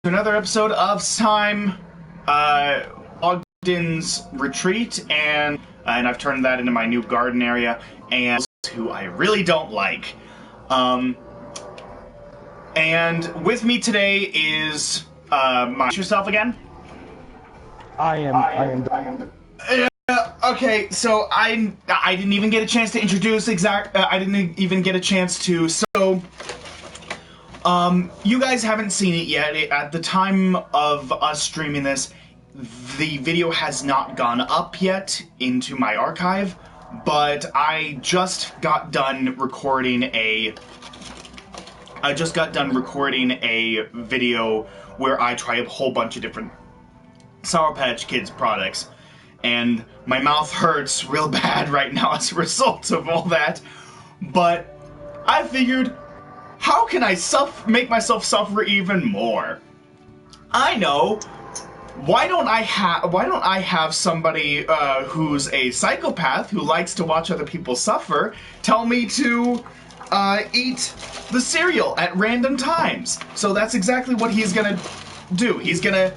Another episode of Time, Ogden's Retreat, and I've turned that into my new garden area, and who I really don't like. And with me today is, yourself again? I am. Okay, so I didn't even get a chance to introduce I didn't even get a chance to, so... you guys haven't seen it yet. At the time of us streaming this, the video has not gone up yet into my archive, but I just got done recording a video where I try a whole bunch of different Sour Patch Kids products, and my mouth hurts real bad right now as a result of all that, but I figured, how can I make myself suffer even more? I know. Why don't I have somebody who's a psychopath who likes to watch other people suffer tell me to eat the cereal at random times? So that's exactly what he's gonna do. He's gonna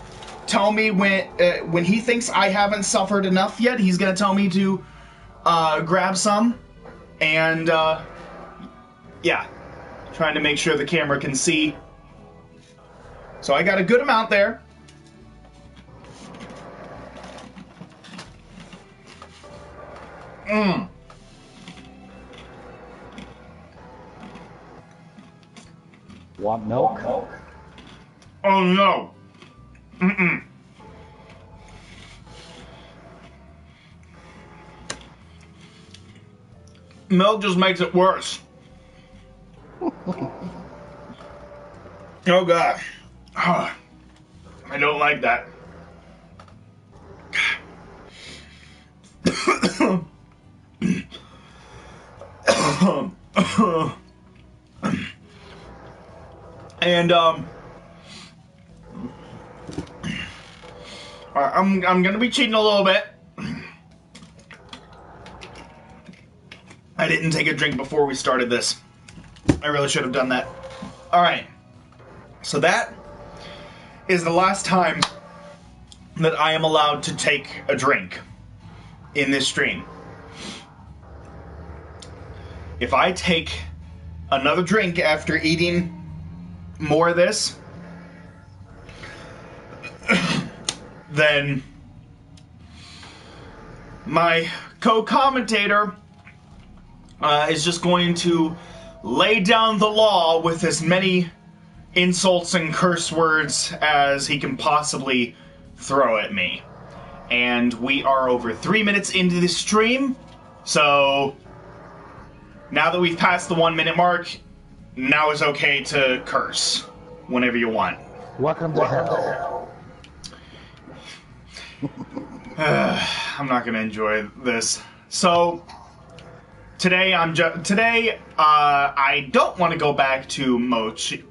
tell me when he thinks I haven't suffered enough yet. He's gonna tell me to grab some, and yeah. Trying to make sure the camera can see. So I got a good amount there. Want milk? Oh no. Milk just makes it worse. Oh gosh. Oh, I don't like that. And I'm gonna be cheating a little bit. I didn't take a drink before we started this. I really should have done that. Alright. So that is the last time that I am allowed to take a drink in this stream. If I take another drink after eating more of this, then my co-commentator is just going to lay down the law with as many insults and curse words as he can possibly throw at me. And we are over 3 minutes into the stream, so now that we've passed the 1 minute mark, now is okay to curse whenever you want. Welcome to hell. I'm not gonna enjoy this. So today I don't want to go back to Mochi.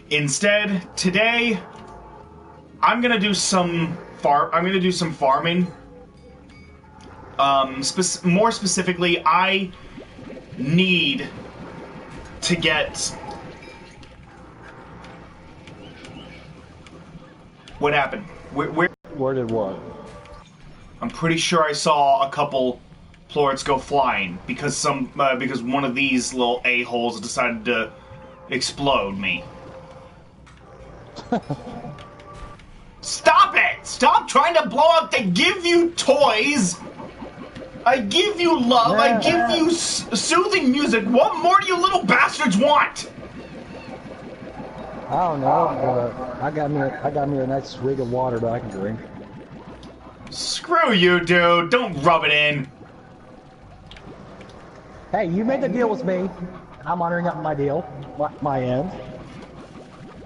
Instead, today I'm gonna do some farming. More specifically, I need to get. What happened? Where did what? I'm pretty sure I saw a couple plorts go flying because one of these little a-holes decided to explode me. Stop it! Stop trying to blow up! They give you toys! I give you love, I give you soothing music. What more do you little bastards want? I don't know, but I got me a nice swig of water that I can drink. Screw you, dude. Don't rub it in. Hey, you made the deal with me. I'm honoring up my deal, my end.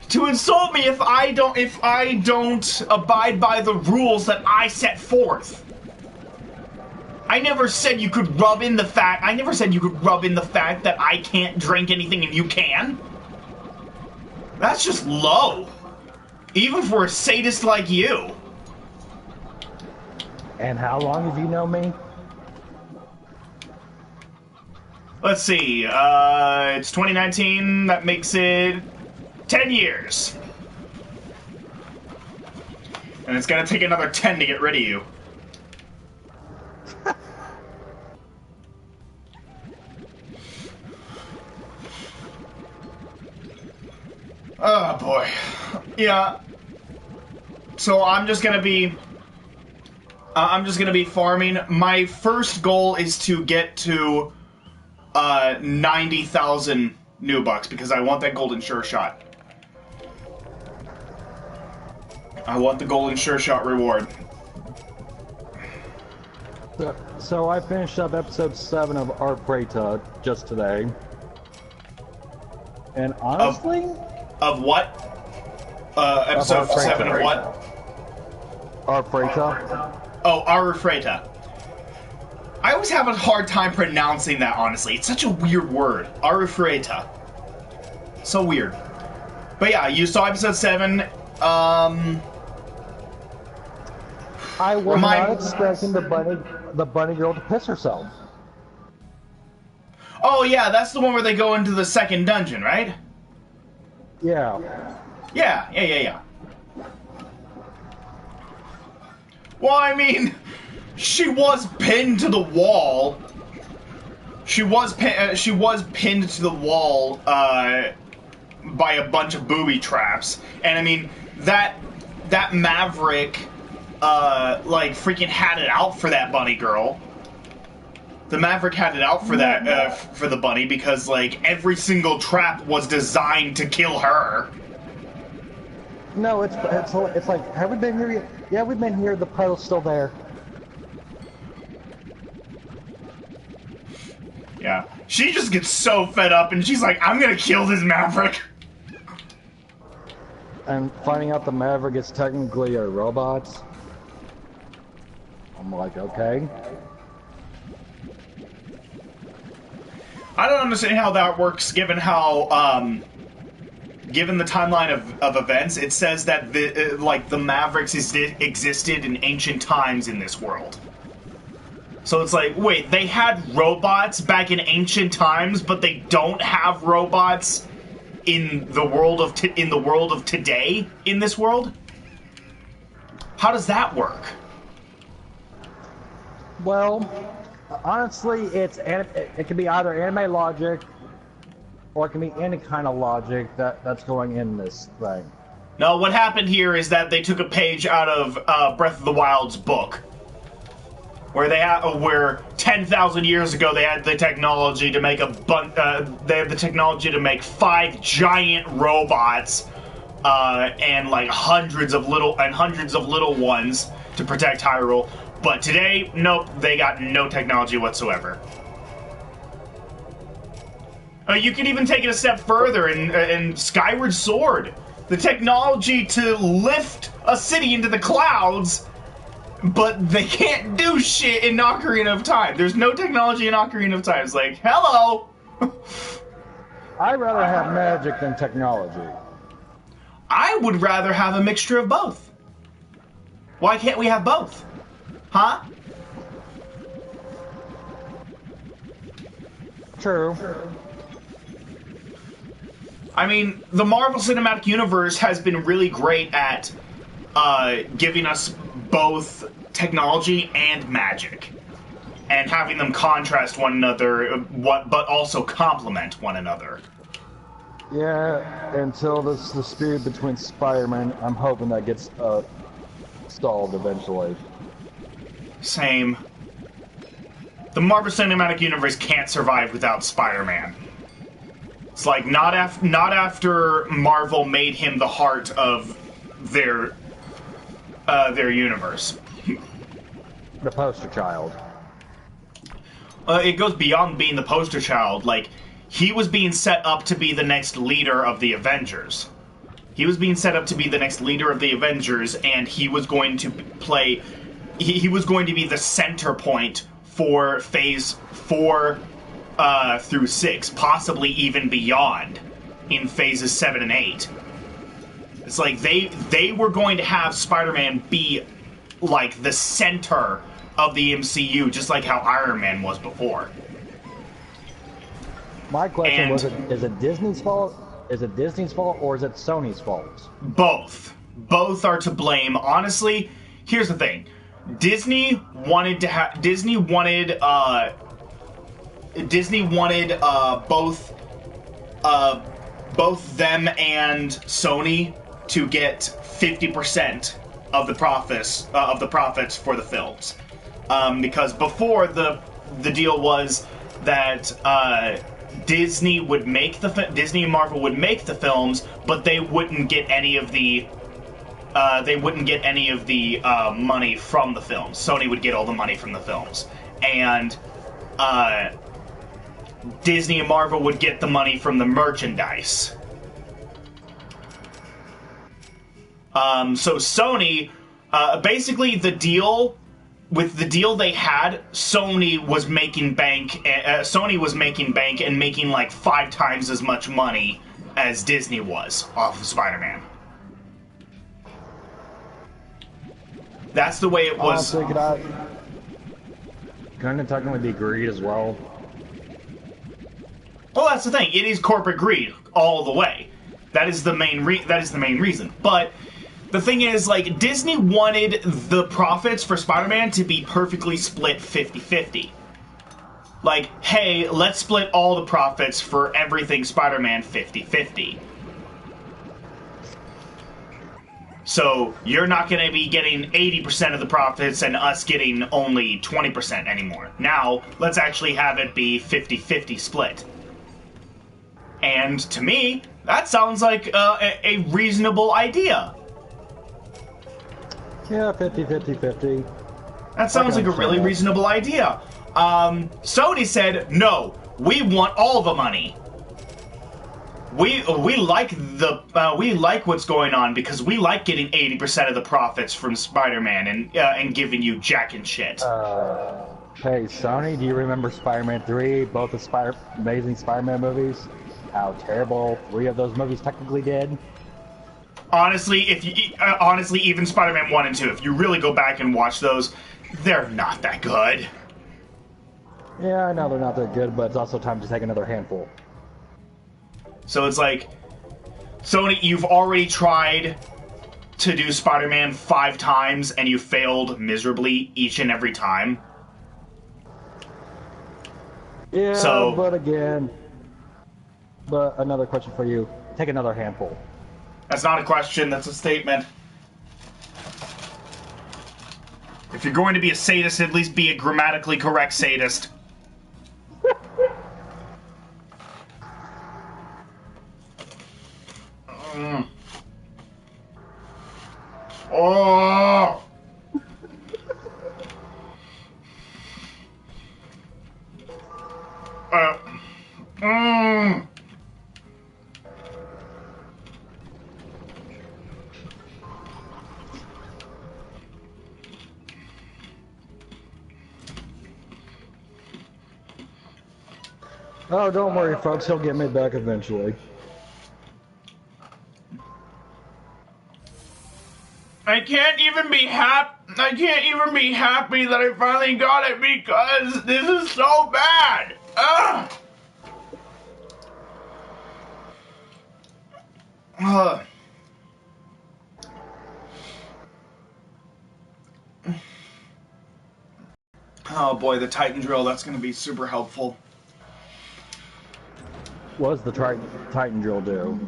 To insult me if I don't abide by the rules that I set forth. I never said you could rub in the fact that I can't drink anything and you can. That's just low. Even for a sadist like you. And how long have you known me? Let's see, it's 2019, that makes it 10 years. And it's gonna take another 10 to get rid of you. Oh boy. Yeah. So I'm just gonna be farming. My first goal is to get to 90,000 new bucks because I want that golden sure shot. I want the golden sure shot reward. So I finished up episode 7 of Artbreta just today. And honestly... Of what? Episode 7 of what? Artbreta. Oh, Artbreta. I always have a hard time pronouncing that, honestly. It's such a weird word. Artbreta. So weird. But yeah, you saw episode 7. I was not expecting the bunny girl to piss herself. Oh yeah, that's the one where they go into the second dungeon, right? Yeah. Yeah. Well, I mean, she was pinned to the wall. She was pinned to the wall by a bunch of booby traps, and I mean that Maverick like freaking had it out for that bunny girl. The Maverick had it out for that for the bunny because like every single trap was designed to kill her. No, it's like, have we been here yet? Yeah, we've been here. The puddle's still there. Yeah, she just gets so fed up, and she's like, "I'm gonna kill this Maverick." And finding out the Maverick is technically a robot. I'm like, okay. I don't understand how that works, given how, given the timeline of events, it says that the Mavericks existed in ancient times in this world. So it's like, wait, they had robots back in ancient times, but they don't have robots in the world of today in this world? How does that work? Well, honestly, it can be either anime logic, or it can be any kind of logic that's going in this thing. No, what happened here is that they took a page out of Breath of the Wild's book, where 10,000 years ago they had the technology to make they had the technology to make 5 giant robots, and like hundreds of little ones to protect Hyrule. But today, nope, they got no technology whatsoever. You can even take it a step further in Skyward Sword. The technology to lift a city into the clouds, but they can't do shit in Ocarina of Time. There's no technology in Ocarina of Time. It's like, hello! I'd rather have magic than technology. I would rather have a mixture of both. Why can't we have both? Huh? True. I mean, the Marvel Cinematic Universe has been really great at giving us both technology and magic, and having them contrast one another, but also complement one another. Yeah, until this dispute between Spider-Man, I'm hoping that gets stalled eventually. Same. The Marvel Cinematic Universe can't survive without Spider-Man. It's like, not after Marvel made him the heart of their universe. The poster child. It goes beyond being the poster child. Like, he was being set up to be the next leader of the Avengers. He was being set up to be the next leader of the Avengers, and he was going to play... He was going to be the center point for Phase 4 through 6, possibly even beyond in Phases 7 and 8. It's like they were going to have Spider-Man be like the center of the MCU, just like how Iron Man was before. My question was: Is it Disney's fault? Is it Disney's fault or is it Sony's fault? Both. Both are to blame. Honestly, here's the thing. Disney wanted both them and Sony to get 50% of the profits for the films, because before the deal was that Disney and Marvel would make the films, but they wouldn't get any of the money from the films. Sony would get all the money from the films, and Disney and Marvel would get the money from the merchandise. So Sony, basically the deal they had, Sony was making bank and making like 5 times as much money as Disney was off of Spider-Man. That's the way it was. Honestly, can I technically be greed as well? Well, that's the thing. It is corporate greed all the way. That is the main reason. But the thing is, like, Disney wanted the profits for Spider-Man to be perfectly split 50-50. Like, hey, let's split all the profits for everything Spider-Man 50-50. So you're not going to be getting 80% of the profits and us getting only 20% anymore. Now, let's actually have it be 50-50 split. And to me, that sounds like a reasonable idea. Yeah, 50-50-50. That sounds like a really reasonable idea. Sony said, no, we want all the money. We like what's going on because we like getting 80% of the profits from Spider-Man and giving you jack and shit. Hey, Sony, do you remember Spider-Man 3, both the Amazing Spider-Man movies? How terrible 3 of those movies technically did? Honestly, even Spider-Man 1 and 2, if you really go back and watch those, they're not that good. Yeah, I know they're not that good, but it's also time to take another handful. So it's like, Sony, you've already tried to do Spider-Man 5 times, and you failed miserably each and every time. Yeah, so, but another question for you. Take another handful. That's not a question, that's a statement. If you're going to be a sadist, at least be a grammatically correct sadist. Oh! Oh, don't worry, folks. He'll get me back eventually. I can't even be happy that I finally got it because this is so bad. Ugh. Oh boy, the Titan drill, that's going to be super helpful. What does the Titan drill do?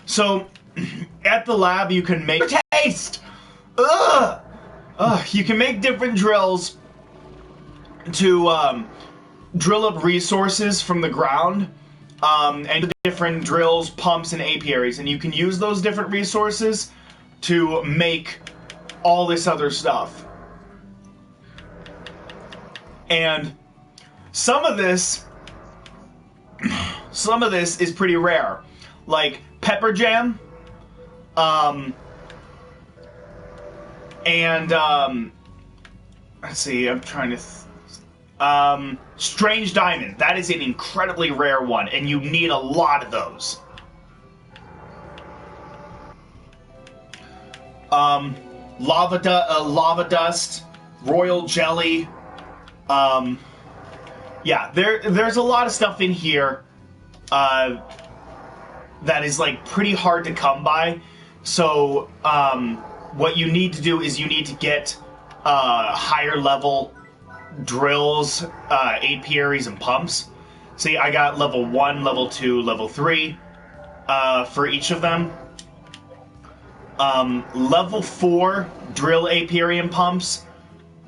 So, at the lab, you can make taste. Ugh. You can make different drills to drill up resources from the ground, and different drills, pumps, and apiaries, and you can use those different resources to make all this other stuff. And some of this is pretty rare, like pepper jam, let's see, I'm trying to strange diamond. That is an incredibly rare one, and you need a lot of those. Lava dust, royal jelly, Yeah, there's a lot of stuff in here that is like pretty hard to come by. So what you need to do is you need to get higher level drills, apiaries, and pumps. See, I got level 1, level 2, level 3 for each of them. Level 4 drill apiary and pumps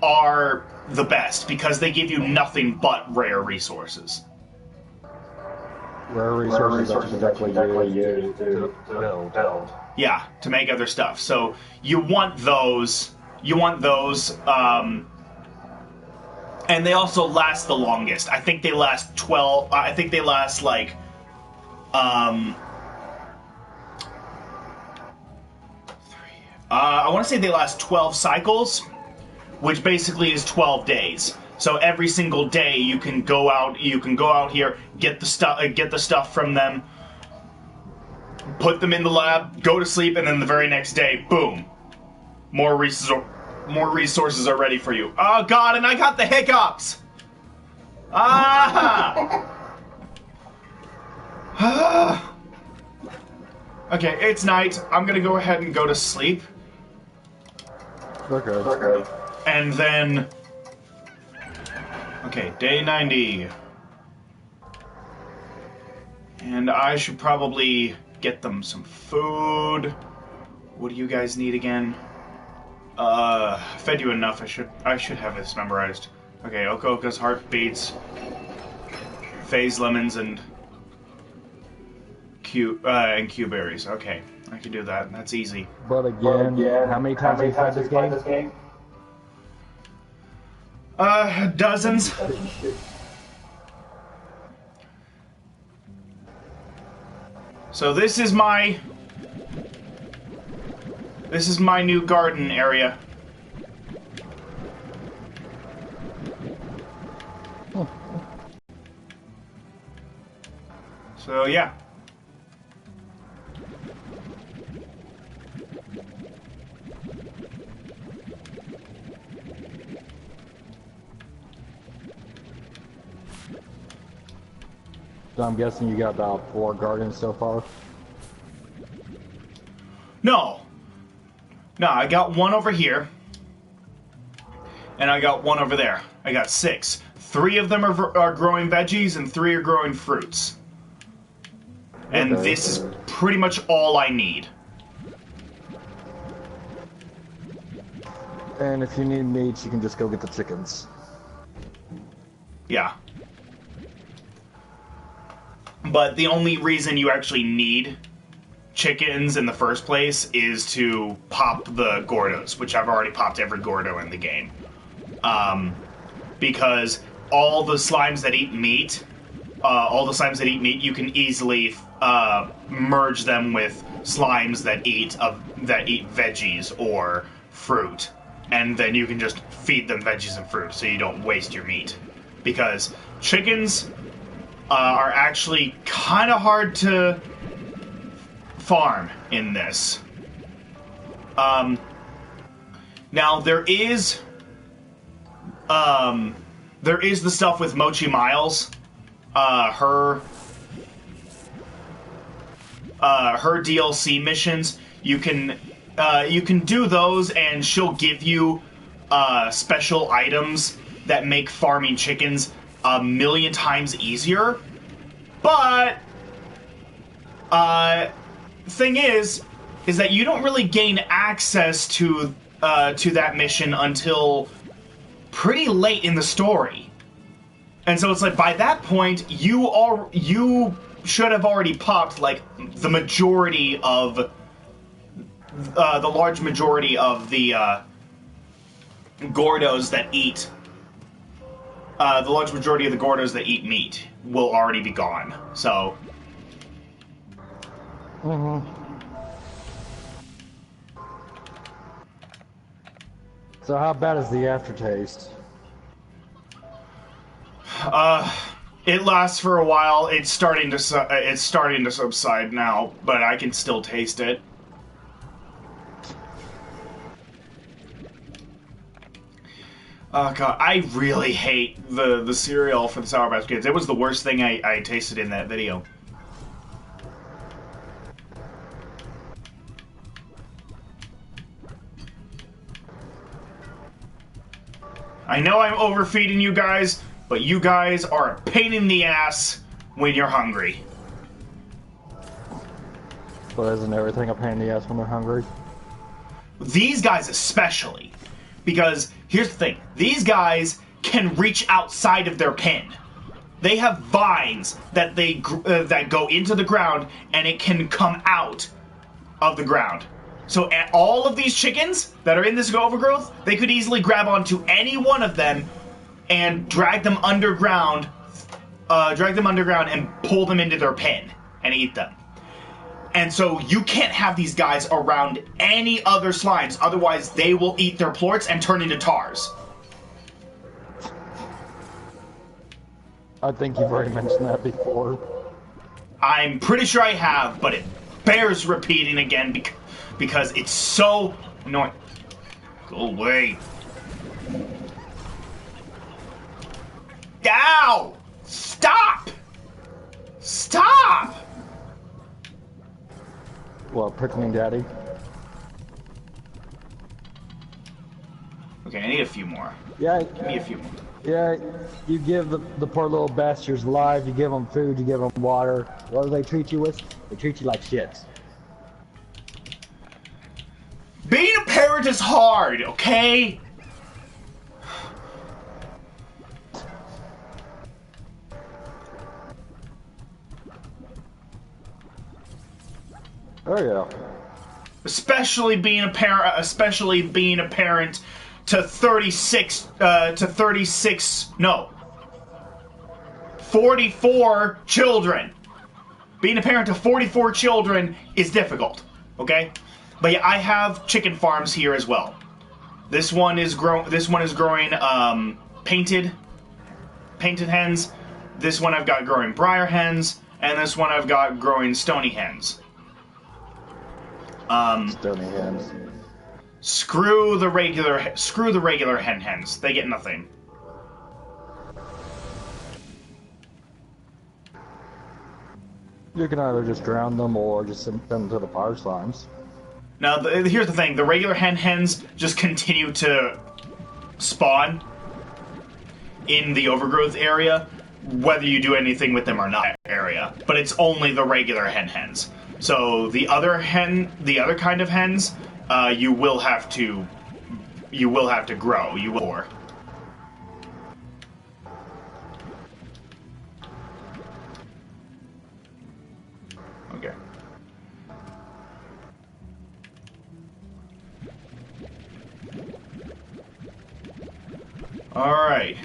are the best because they give you nothing but rare resources. Rare resources that you directly use to build. Yeah, to make other stuff. So you want those. And they also last the longest. I think they last 12. I think they last like. I want to say they last 12 cycles, which basically is 12 days. So every single day you can go out here, get the stuff from them, put them in the lab, go to sleep, and then the very next day, boom, more resources are ready for you. Oh god, and I got the hiccups. Okay, it's night. I'm gonna go ahead and go to sleep. Okay. And then... Okay, day 90. And I should probably get them some food. What do you guys need again? Fed you enough. I should have this memorized. Okay, Okoka's heartbeats, phase lemons, and Q berries. Okay, I can do that. That's easy. But again, how many times have you played this game? Dozens. So this is my new garden area. So yeah. So I'm guessing you got about 4 gardens so far? No, I got one over here. And I got one over there. I got 6. 3 of them are growing veggies and 3 are growing fruits. And this is pretty much all I need. And if you need meat, you can just go get the chickens. Yeah. But the only reason you actually need chickens in the first place is to pop the Gordos, which I've already popped every Gordo in the game. Because all the slimes that eat meat, you can easily merge them with slimes that eat veggies or fruit, and then you can just feed them veggies and fruit, so you don't waste your meat. Because chickens are actually kind of hard to farm in this. Now there is the stuff with Mochi Miles. Her DLC missions. You can do those, and she'll give you special items that make farming chickens a million times easier. But thing is that you don't really gain access to that mission until pretty late in the story. And so it's like, by that point, you should have already popped like the majority of the large majority of the Gordos that eat. The large majority of the Gordos that eat meat will already be gone. So. So how bad is the aftertaste? It lasts for a while. It's starting to subside now, but I can still taste it. Oh god, I really hate the cereal for the Sour Patch Kids. It was the worst thing I tasted in that video. I know I'm overfeeding you guys, but you guys are a pain in the ass when you're hungry. But isn't everything a pain in the ass when they're hungry? These guys especially. Because, here's the thing. These guys can reach outside of their pen. They have vines that that go into the ground, and it can come out of the ground. So all of these chickens that are in this overgrowth, they could easily grab onto any one of them and drag them underground and pull them into their pen and eat them. And so you can't have these guys around any other slimes, otherwise they will eat their plorts and turn into tars. I think you've already mentioned that before. I'm pretty sure I have, but it bears repeating again because it's so annoying. Go away. Ow! Stop! Stop! What, prickling daddy? Okay, I need a few more. Yeah. Give me a few more. Yeah, you give the poor little bastards life, you give them food, you give them water. What do they treat you with? They treat you like shit. Being a parent is hard, okay? Oh yeah. Especially being a parent to 44 children. Being a parent to 44 children is difficult, okay? But yeah, I have chicken farms here as well. This one is growing painted hens. This one I've got growing briar hens, and this one I've got growing stony hens. Stony hens. Screw the regular hens. They get nothing. You can either just drown them or just send them to the fire slimes. Now, here's the thing. The regular hens just continue to spawn in the overgrowth area, whether you do anything with them or not area. But it's only the regular hens. So the other kind of hens, you will have to grow. Okay. All right.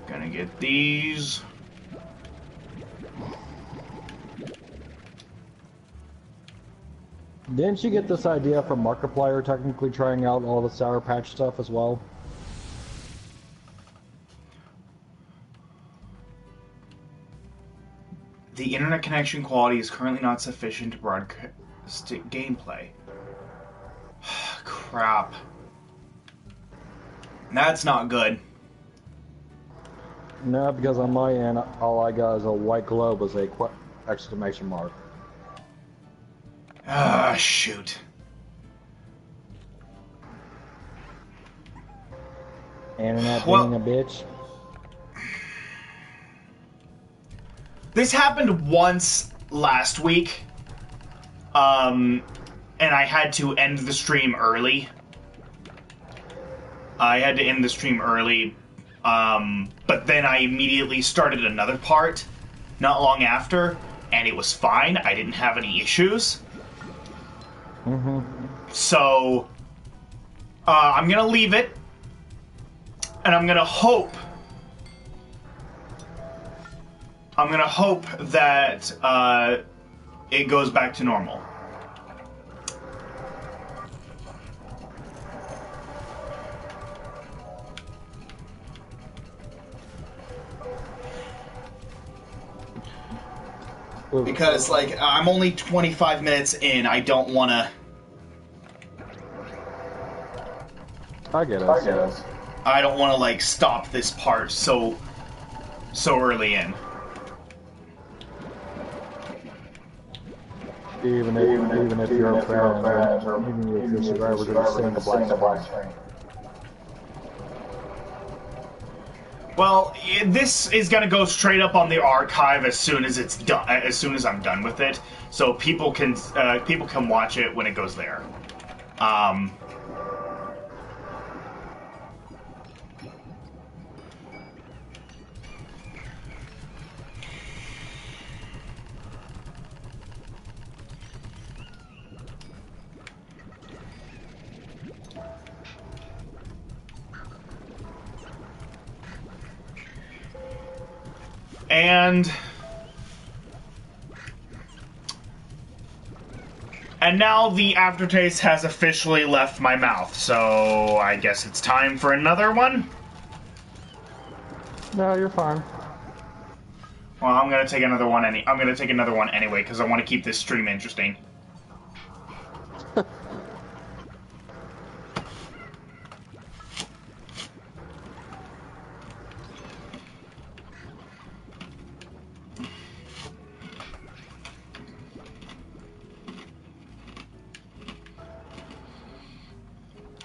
Gonna get these. Didn't you get this idea from Markiplier technically trying out all the Sour Patch stuff as well? The internet connection quality is currently not sufficient to broadcast gameplay. Crap. That's not good. No, because on my end, all I got is a white globe with a exclamation mark. Ah, shoot. Internet being a bitch. This happened once last week. And I had to end the stream early. But then I immediately started another part not long after, and it was fine. I didn't have any issues. So, I'm gonna leave it, and I'm gonna hope that it goes back to normal. Because, like, I'm only 25 minutes in. I don't want to I get it. I don't want to like stop this part so early in. Even if you're a friend, or even if you're a survivor, just seeing the black screen. Well, this is gonna go straight up on the archive as soon as it's done. As soon as I'm done with it, so people can watch it when it goes there. And now the aftertaste has officially left my mouth, so I guess it's time for another one? No, you're fine. Well, I'm gonna take another one anyway, because I want to keep this stream interesting.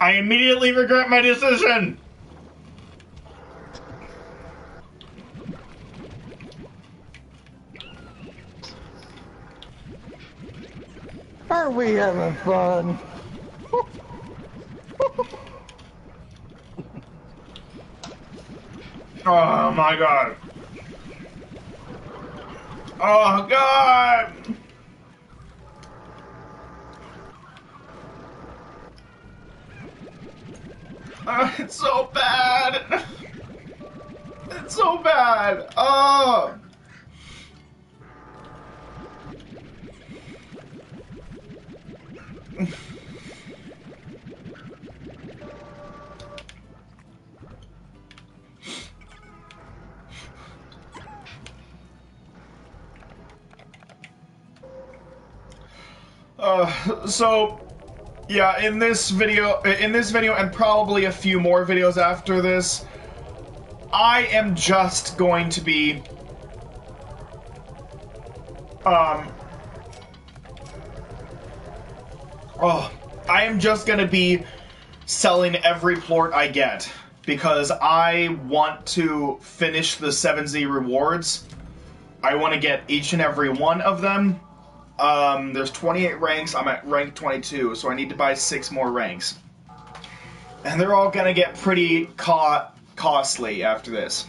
I immediately regret my decision! Aren't we having fun? Oh my god. Oh god! It's so bad! It's so bad! Oh! So, yeah, in this video, and probably a few more videos after this, I am just going to be, I am just gonna be selling every plort I get, because I want to finish the 7Z rewards. I want to get each and every one of them. There's 28 ranks, I'm at rank 22, so I need to buy 6 more ranks. And they're all gonna get pretty costly after this.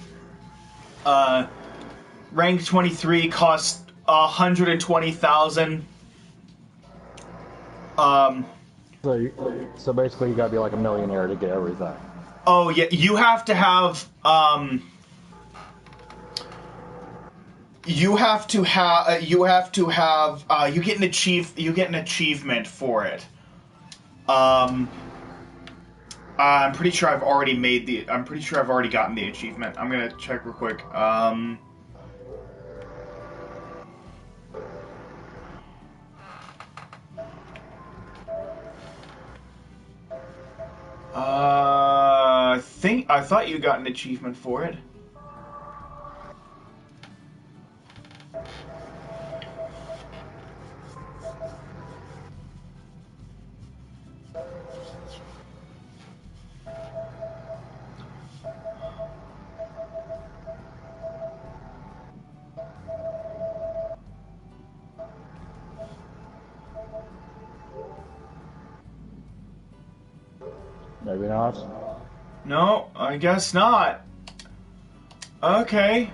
Rank 23 costs 120,000. So basically you gotta be like a millionaire to get everything. Oh yeah, you have to have, you get an achievement for it. I'm pretty sure I've already gotten the achievement. I'm gonna check real quick. I thought you got an achievement for it. Maybe not. No, I guess not. Okay.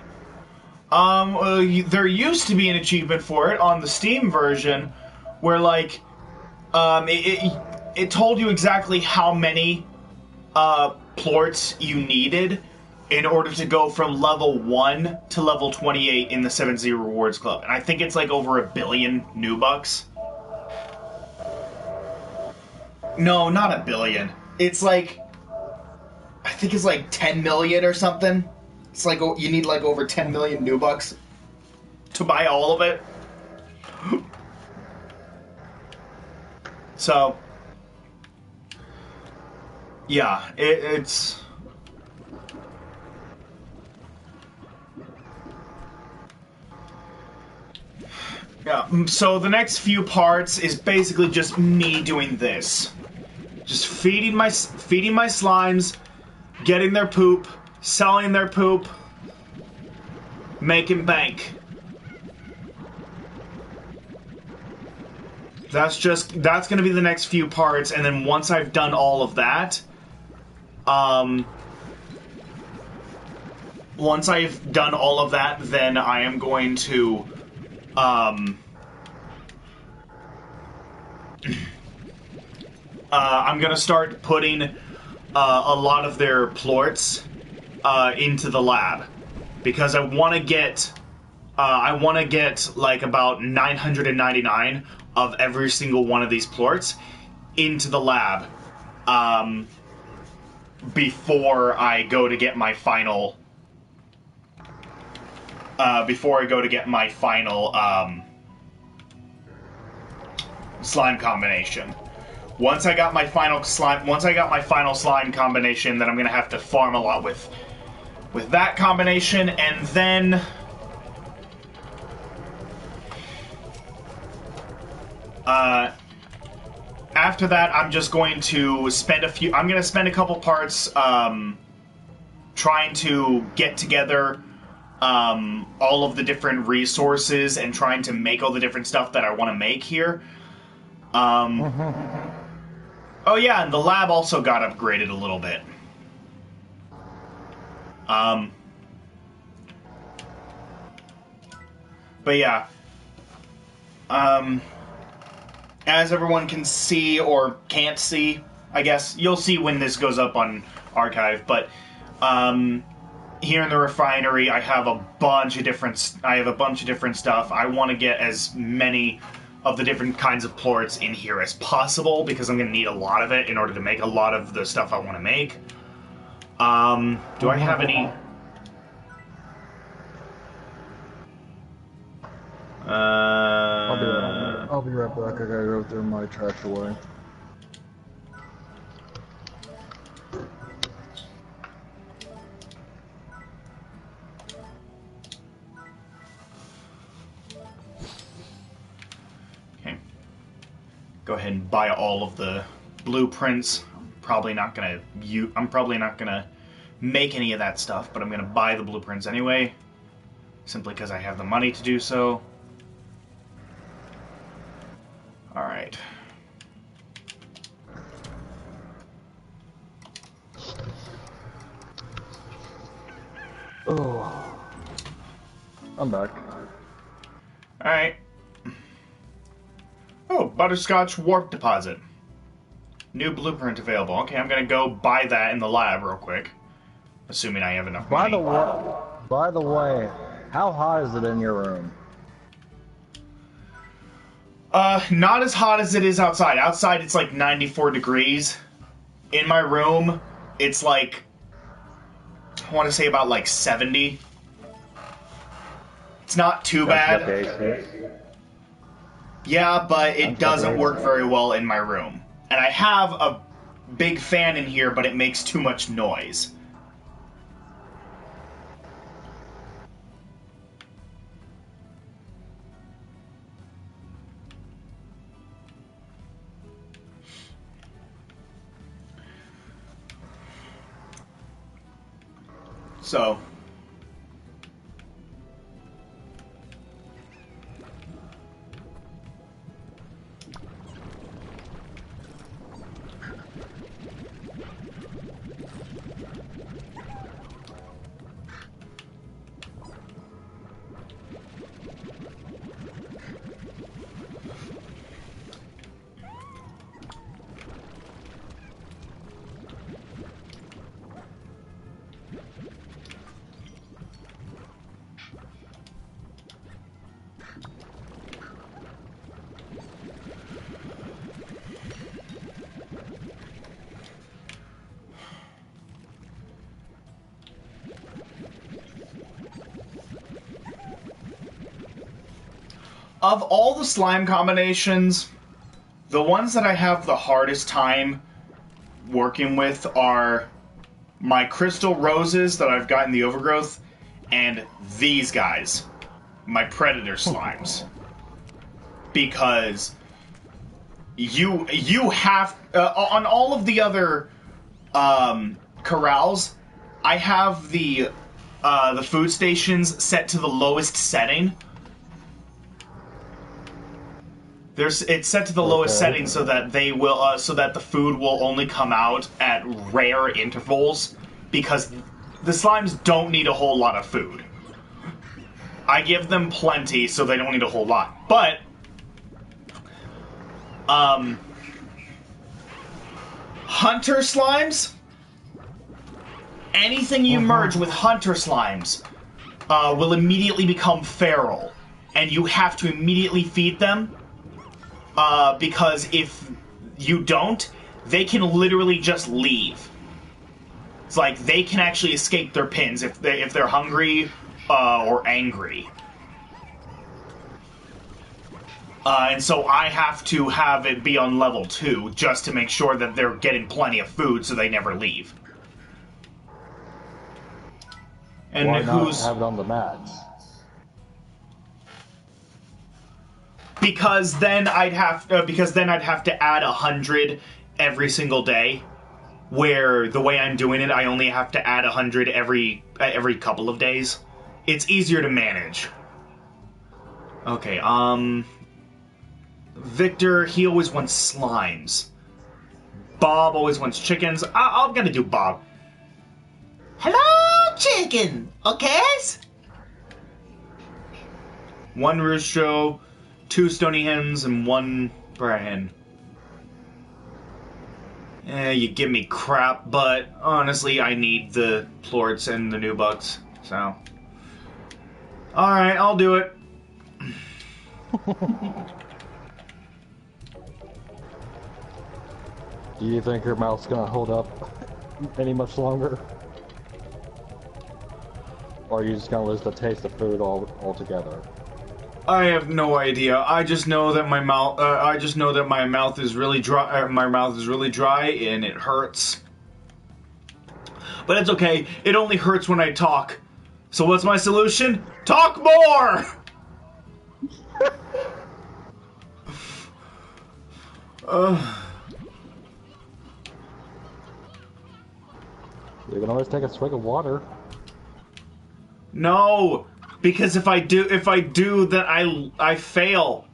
There used to be an achievement for it on the Steam version, where like, it told you exactly how many plorts you needed in order to go from level 1 to level 28 in the 7Z Rewards Club, and I think it's like over 1 billion new bucks. No, not 1 billion. It's like, I think it's like 10 million or something. It's like, you need like over 10 million new bucks to buy all of it. So, Yeah, it's... Yeah, so the next few parts is basically just me doing this. Just feeding my slimes, getting their poop, selling their poop, making bank. That's gonna be the next few parts, and then once I've done all of that, once I've done all of that, then I am going to, I'm gonna start putting a lot of their plorts into the lab, because I want to get like about 999 of every single one of these plorts into the lab before I go to get my final slime combination. Once I got my final slime combination, then I'm gonna have to farm a lot with that combination, and then after that, I'm just going to spend a couple parts trying to get together all of the different resources and trying to make all the different stuff that I want to make here. Oh yeah, and the lab also got upgraded a little bit. But yeah. As everyone can see, or can't see, I guess, you'll see when this goes up on Archive, but, here in the refinery, I have a bunch of different stuff. I want to get as many of the different kinds of plorts in here as possible, because I'm going to need a lot of it in order to make a lot of the stuff I want to make. Do I have any... I'll be right back. I gotta go through my trash away. Okay. Go ahead and buy all of the blueprints. I'm probably not gonna make any of that stuff, but I'm gonna buy the blueprints anyway, simply because I have the money to do so. Alright. Oh. I'm back. Alright. Oh, butterscotch warp deposit. New blueprint available. Okay, I'm gonna go buy that in the lab real quick. Assuming I have enough money. By the way, how hot is it in your room? Not as hot as it is outside. Outside, it's like 94 degrees. In my room, it's like, I want to say about like 70. It's not too bad. Yeah, but it doesn't work very well in my room. And I have a big fan in here, but it makes too much noise. So, of all the slime combinations, the ones that I have the hardest time working with are my crystal roses that I've got in the overgrowth, and these guys, my predator slimes. Because you have on all of the other corrals, I have the food stations set to the lowest setting. It's set to the lowest setting so that they will so that the food will only come out at rare intervals, because the slimes don't need a whole lot of food. I give them plenty, so they don't need a whole lot. But hunter slimes, anything you merge with hunter slimes will immediately become feral, and you have to immediately feed them. Because if you don't, they can literally just leave. It's like they can actually escape their pins if they're hungry or angry. And so I have to have it be on level 2 just to make sure that they're getting plenty of food so they never leave. And why not have it on the max? Because then I'd have to add 100 every single day. Where the way I'm doing it, I only have to add 100 every couple of days. It's easier to manage. Okay, Victor, he always wants slimes. Bob always wants chickens. I'm gonna do Bob. Hello, chicken. Okay? 1 rooster, 2 stony hens, and 1 brat hen. You give me crap, but honestly, I need the plorts and the new bucks, so. Alright, I'll do it. Do you think your mouth's gonna hold up any much longer? Or are you just gonna lose the taste of food altogether? I have no idea. I just know that my mouth. My mouth is really dry. My mouth is really dry, and it hurts. But it's okay. It only hurts when I talk. So what's my solution? Talk more. You can always take a swig of water. No, because if I do, then I fail.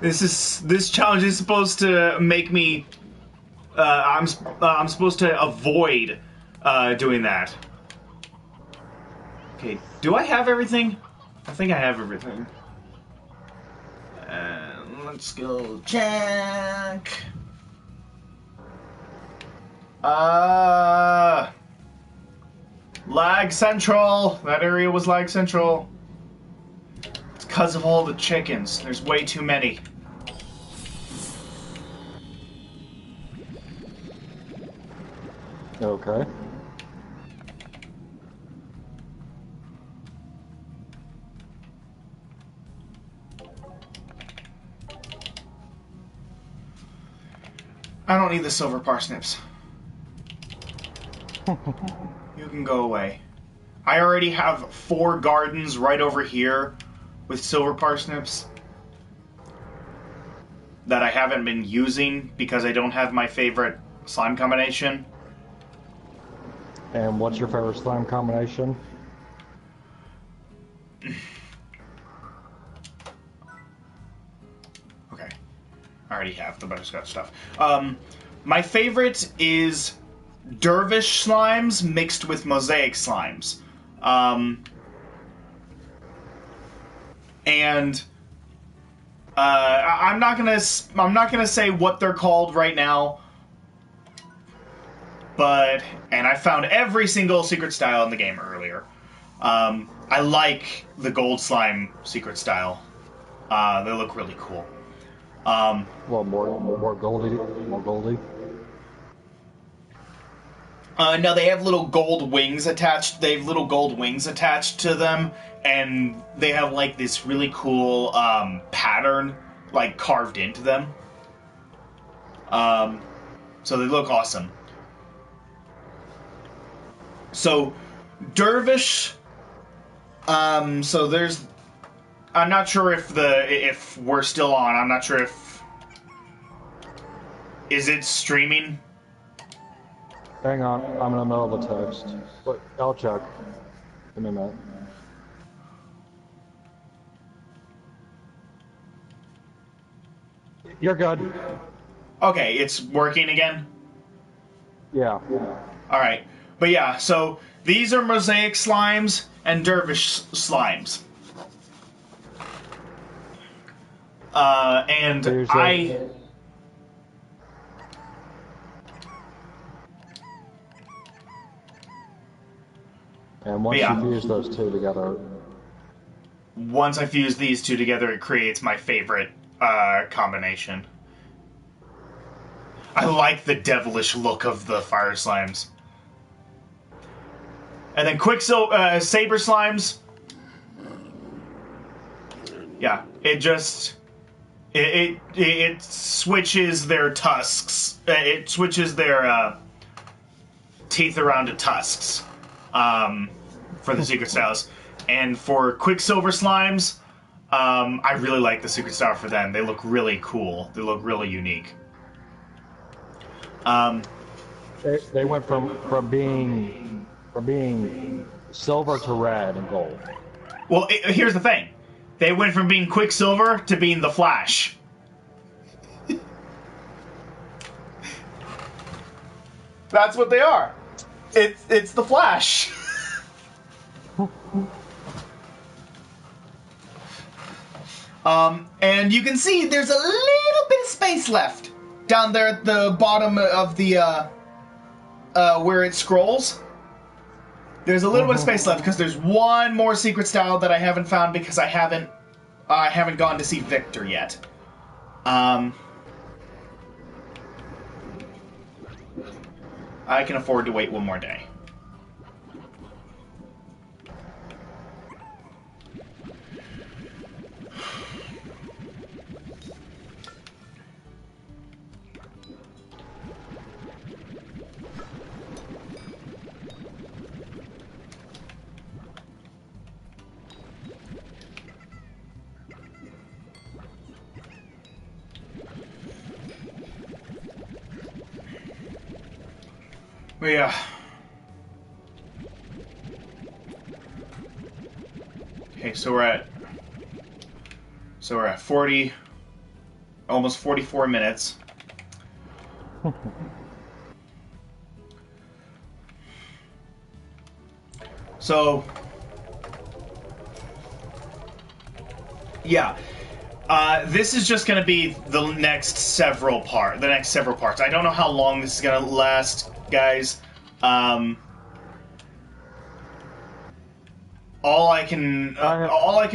This challenge is supposed to make me. I'm supposed to avoid doing that. Okay, do I have everything? I think I have everything. Let's go check. Lag Central. That area was Lag Central. It's because of all the chickens. There's way too many. Okay. I don't need the silver parsnips. You can go away. I already have 4 gardens right over here with silver parsnips that I haven't been using because I don't have my favorite slime combination. And what's your favorite slime combination? Okay. I already have the butterscotch stuff. My favorite is dervish slimes mixed with mosaic slimes. And I'm not gonna say what they're called right now. And I found every single secret style in the game earlier. I like the gold slime secret style. They look really cool. Well, more goldy, more goldy. No, they have little gold wings attached. They have little gold wings attached to them, and they have like this really cool pattern like carved into them. So they look awesome. So, Dervish. So there's. I'm not sure if we're still on. I'm not sure if. Is it streaming? Hang on, I'm in the middle of a text. Wait, I'll check. Give me a minute. You're good. Okay, it's working again? Yeah. Alright. But yeah, so these are Mosaic slimes and Dervish slimes. And Here's And once yeah. you fuse those two together... Once I fuse these two together, it creates my favorite combination. I like the devilish look of the fire slimes. And then Quicksilver, Saber slimes. Yeah, it just... It switches their tusks. It switches their teeth around to tusks for the secret styles. And for Quicksilver slimes, I really like the secret style for them. They look really cool. They look really unique. They went from being silver to red and gold. Well, here's the thing. They went from being Quicksilver to being the Flash. That's what they are. It's the Flash. And you can see there's a little bit of space left down there at the bottom of the where it scrolls. There's a little bit of space left because there's one more secret style that I haven't found because I haven't gone to see Victor yet. I can afford to wait one more day. But yeah. Okay, so we're at 40, almost 44 minutes. So yeah. This is just going to be the next several parts. I don't know how long this is going to last, guys. All I can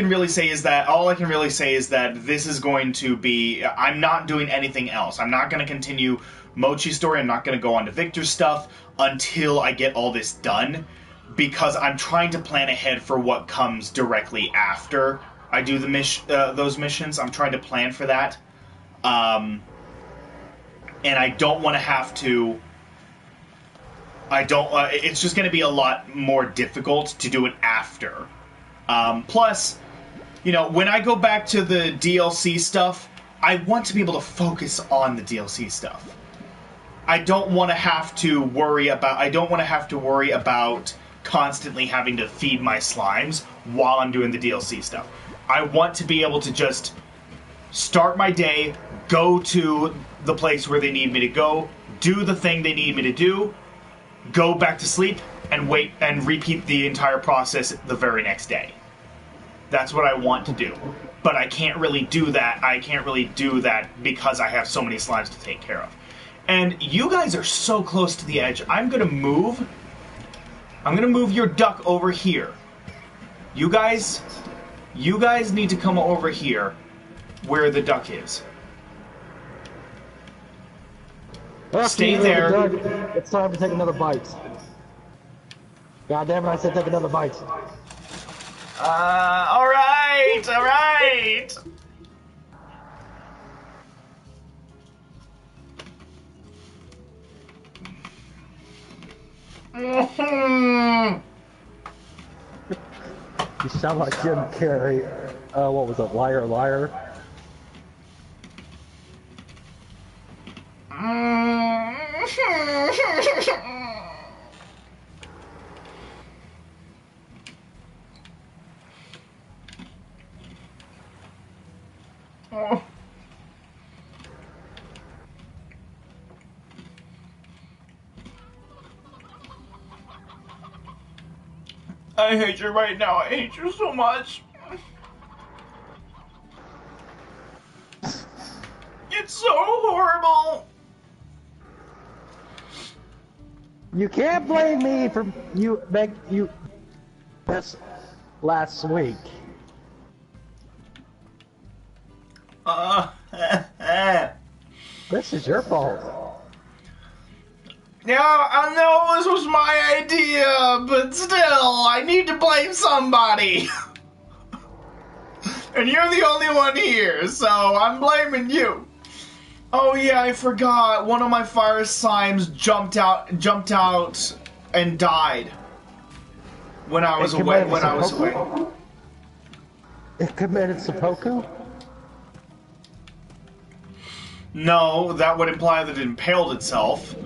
really say is that this is going to be. I'm not doing anything else. I'm not going to continue Mochi's story. I'm not going to go on to Victor's stuff until I get all this done, because I'm trying to plan ahead for what comes directly after I do those missions. I'm trying to plan for that, and I don't want to have to. It's just going to be a lot more difficult to do it after. Plus, when I go back to the DLC stuff, I want to be able to focus on the DLC stuff. I don't want to have to worry about constantly having to feed my slimes while I'm doing the DLC stuff. I want to be able to just start my day, go to the place where they need me to go, do the thing they need me to do, go back to sleep, and wait and repeat the entire process the very next day. That's what I want to do. But I can't really do that. Because I have so many slimes to take care of. And you guys are so close to the edge. I'm gonna move your duck over here. You guys need to come over here where the duck is. Stay there. It's time to take another bite. God damn it, I said take another bite. Alright. You sound like Jim Carrey. What was it? Liar, liar. Oh. I hate you right now. I hate you so much. It's so horrible. You can't blame me for you this last week. This is your fault. Yeah, I know this was my idea, but still, I need to blame somebody. And you're the only one here, so I'm blaming you. Oh yeah, I forgot. One of my fire slimes jumped out and died. When I was away. It committed seppuku? No, that would imply that it impaled itself.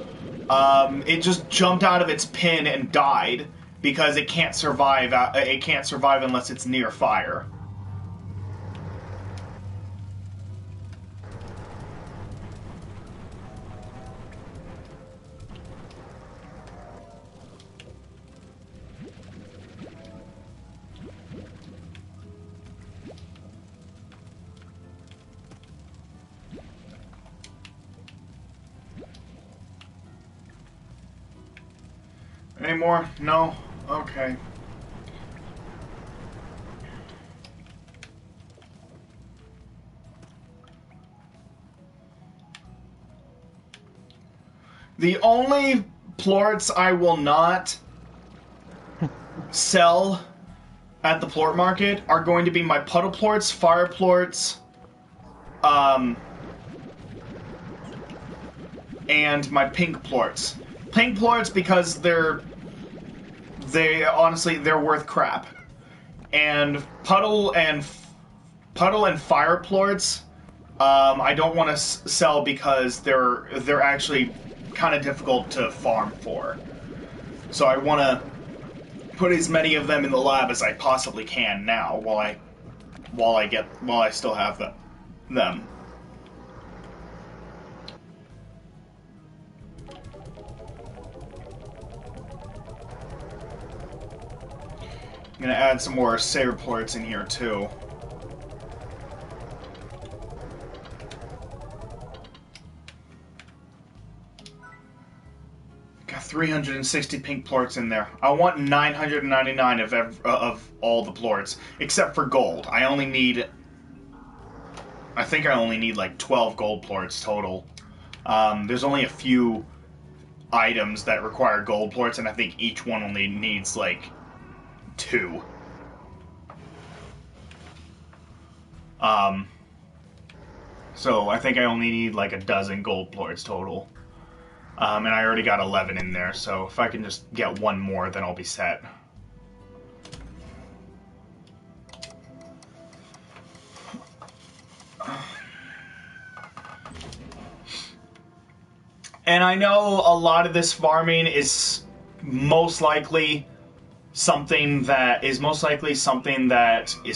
It just jumped out of its pin and died because it can't survive. It can't survive unless it's near fire. Any more? No? Okay. The only plorts I will not sell at the plort market are going to be my puddle plorts, fire plorts, and my pink plorts. Pink plorts because they're worth crap. And puddle and fire plorts, I don't want to sell because they're actually kind of difficult to farm for. So I want to put as many of them in the lab as I possibly can now while I still have them. I'm gonna add some more saber plorts in here too. Got 360 pink plorts in there. I want 999 of all the plorts, except for gold. I think I only need like 12 gold plorts total. There's only a few items that require gold plorts, and I think each one only needs like 2. So I think I only need like a dozen gold plorts total. And I already got 11 in there, so if I can just get one more, then I'll be set. And I know a lot of this farming is most likely something that is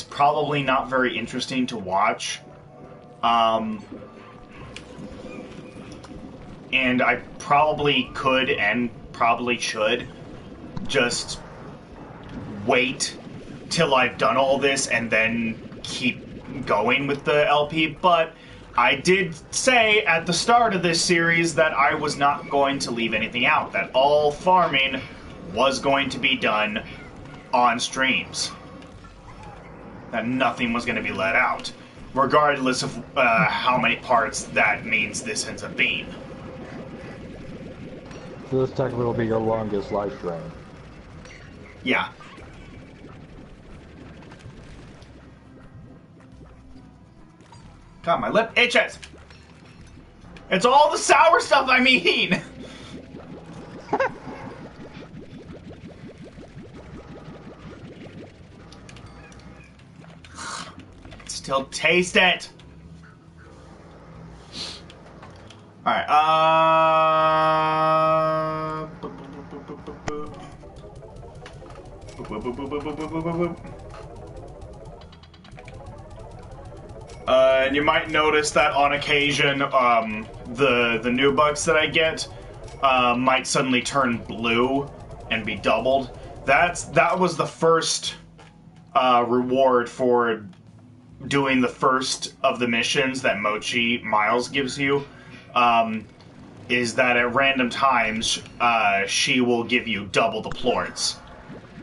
probably not very interesting to watch. And I probably could and probably should just wait till I've done all this and then keep going with the LP, but I did say at the start of this series that I was not going to leave anything out, that all farming was going to be done on streams. That nothing was going to be let out, regardless of how many parts that means this ends up being. So this technically will be your longest live stream. Yeah. God, my lip itches! It's all the sour stuff I'm eating! still taste it. Alright, and you might notice that on occasion, the new bucks that I get might suddenly turn blue and be doubled. That was the first reward for doing the first of the missions that Mochi Miles gives you. Is that at random times she will give you double the plorts,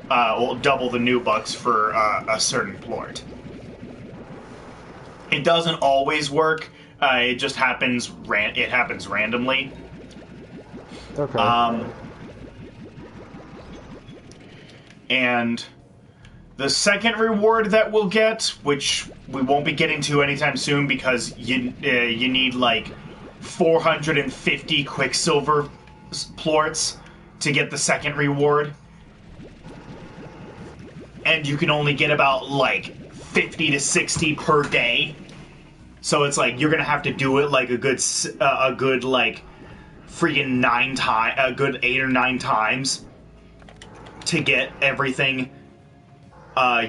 well, double the new bucks for a certain plort. It doesn't always work. It just happens. It happens randomly. Okay. And the second reward that we'll get, which we won't be getting to anytime soon because you need like 450 Quicksilver plorts to get the second reward. And you can only get about like 50 to 60 per day. So it's like you're gonna have to do it like a good like freaking 9 times, a good 8 or 9 times to get everything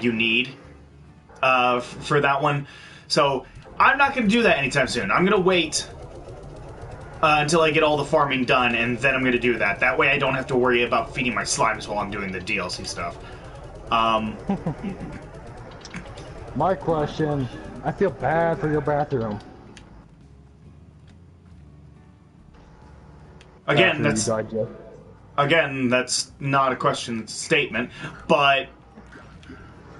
you need for that one. So I'm not gonna do that anytime soon. I'm gonna wait until I get all the farming done, and then I'm gonna do that. That way I don't have to worry about feeding my slimes while I'm doing the DLC stuff. My question, I feel bad for your bathroom. Again, After that's not a question, it's a statement. But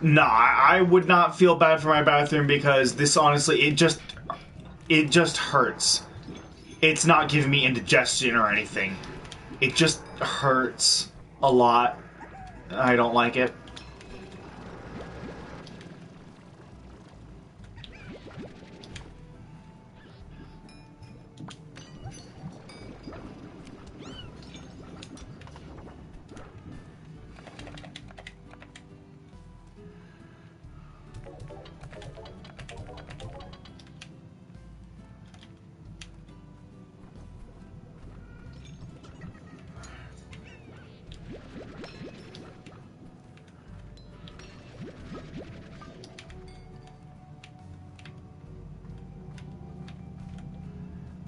nah, I would not feel bad for my bathroom because this honestly, it just hurts. It's not giving me indigestion or anything. It just hurts a lot. I don't like it.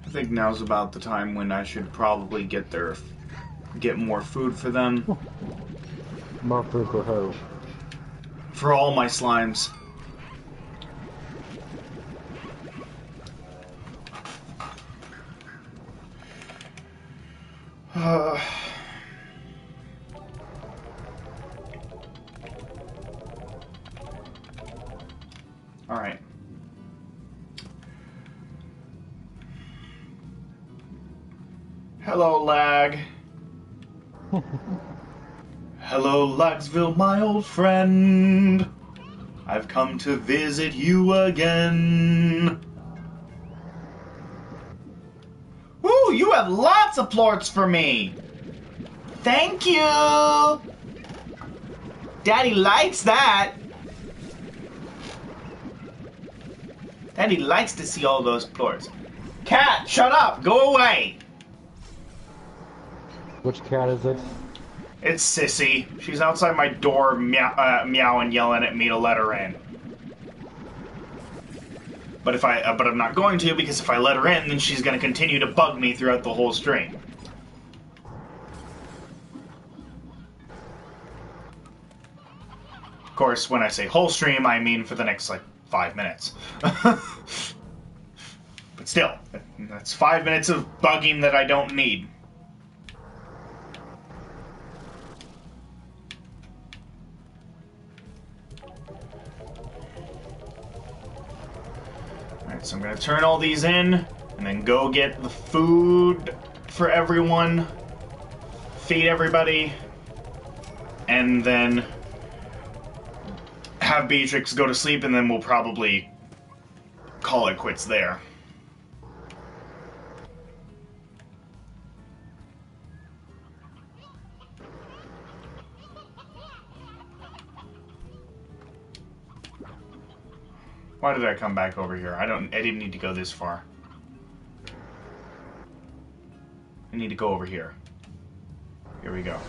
I think now's about the time when I should probably get more food for them. More food for who? For all my slimes. Alright. Hello, Lag. Hello, Lagsville, my old friend. I've come to visit you again. Ooh, you have lots of plorts for me. Thank you. Daddy likes that. Daddy likes to see all those plorts. Cat, shut up. Go away. Which cat is it? It's Sissy. She's outside my door meowing, yelling at me to let her in. But but I'm not going to, because if I let her in, then she's going to continue to bug me throughout the whole stream. Of course, when I say whole stream, I mean for the next, like, 5 minutes. But still, that's 5 minutes of bugging that I don't need. Alright, so I'm gonna turn all these in, and then go get the food for everyone, feed everybody, and then have Beatrix go to sleep, and then we'll probably call it quits there. Why did I come back over here? I didn't need to go this far. I need to go over here. Here we go.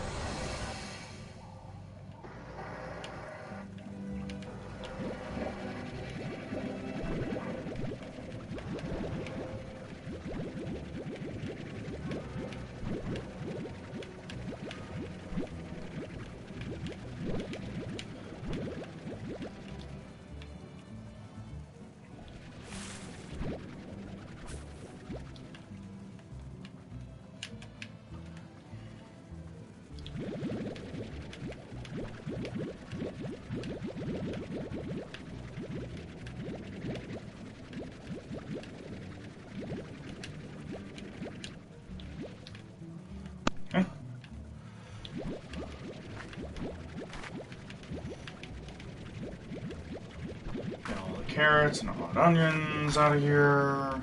Carrots and hot onions out of here.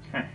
Okay.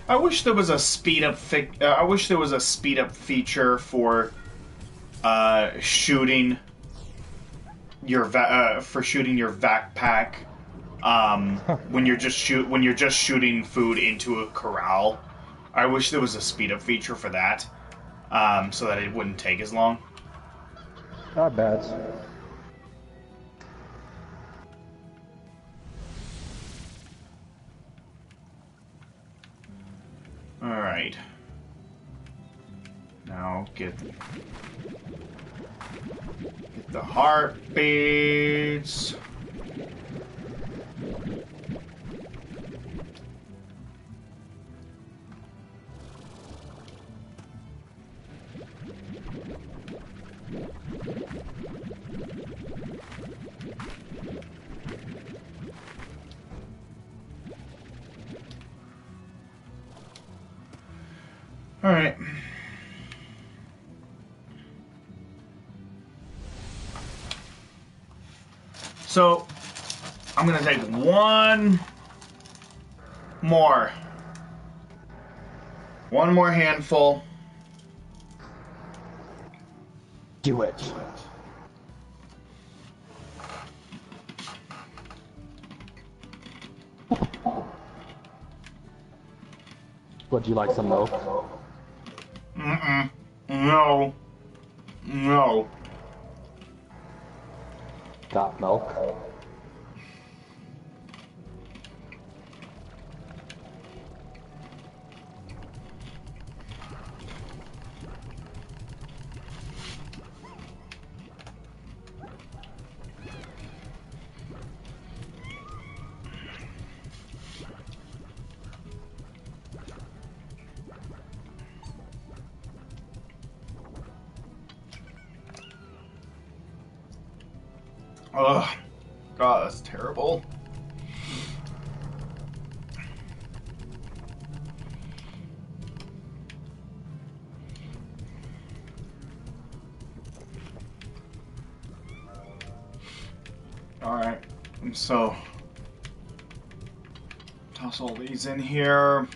I wish there was a speed up. I wish there was a speed up feature for shooting your shooting your backpack when you're just shooting food into a corral. I wish there was a speed up feature for that, so that it wouldn't take as long. Not bad. Alright. Now get the heartbeats. Alright. So, I'm gonna take one more handful. Do it. Would you like some milk? Mm-mm. No. No. Got milk? Ugh. God, that's terrible. Alright, so toss all these in here.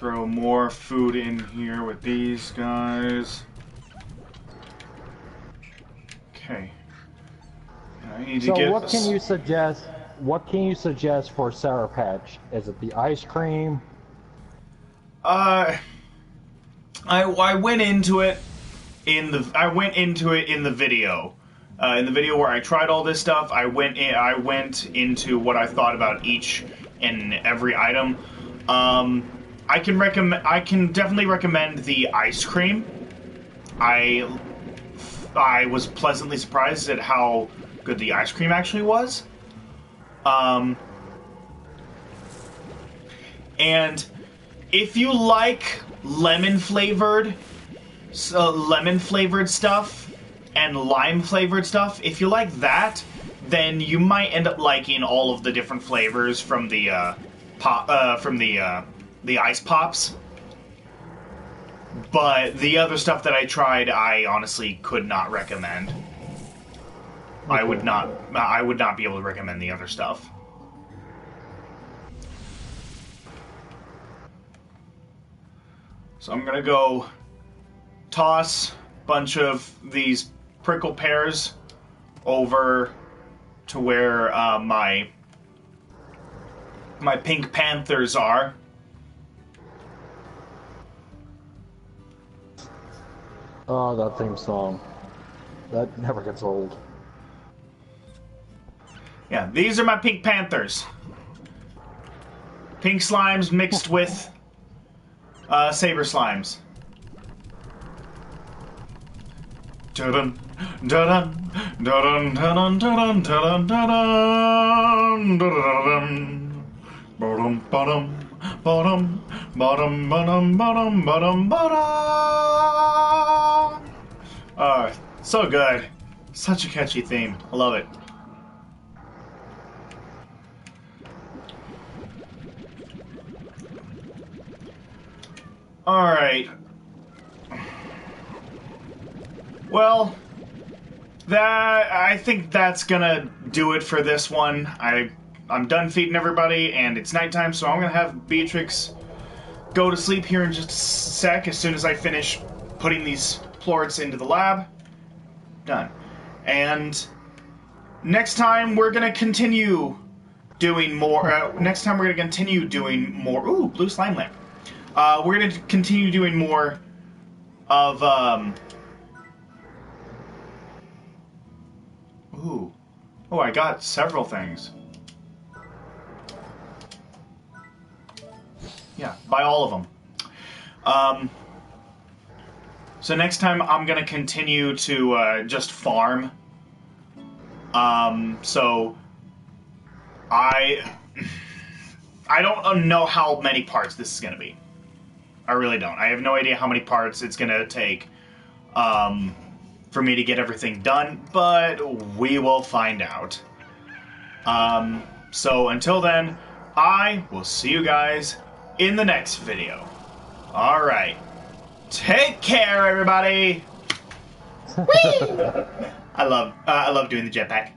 throw more food in here with these guys. Okay. I need to So get what can you suggest? What can you suggest for Sour Patch? Is it the ice cream? I went into it in the video. In the video where I tried all this stuff, I went into what I thought about each and every item. I can definitely recommend the ice cream. I was pleasantly surprised at how good the ice cream actually was. And if you like lemon flavored stuff and lime flavored stuff, if you like that, then you might end up liking all of the different flavors from the the ice pops. But the other stuff that I tried, I honestly could not recommend. Okay. I would not be able to recommend the other stuff. So I'm gonna go toss a bunch of these prickle pears over to where my pink panthers are. Oh, that theme song. That never gets old. Yeah, these are my pink panthers. Pink slimes mixed with saber slimes. Dun dun dun dun dun dun dun dun dun. Bottom bottom bottom bottom bottom bottom bottom bottom. Oh, so good. Such a catchy theme. I love it. Alright. Well, I think that's gonna do it for this one. I'm done feeding everybody, and it's nighttime, so I'm gonna have Beatrix go to sleep here in just a sec, as soon as I finish putting these plorts into the lab. Done. And next time we're gonna continue doing more. Next time we're gonna continue doing more. Ooh, blue slime lamp. We're gonna continue doing more of Ooh. Oh, I got several things. Yeah, buy all of them. So next time I'm gonna continue to just farm. So I don't know how many parts this is gonna be. I really don't. I have no idea how many parts it's gonna take for me to get everything done, but we will find out. So until then, I will see you guys in the next video. Alright. Take care, everybody! Whee! I love doing the jetpack.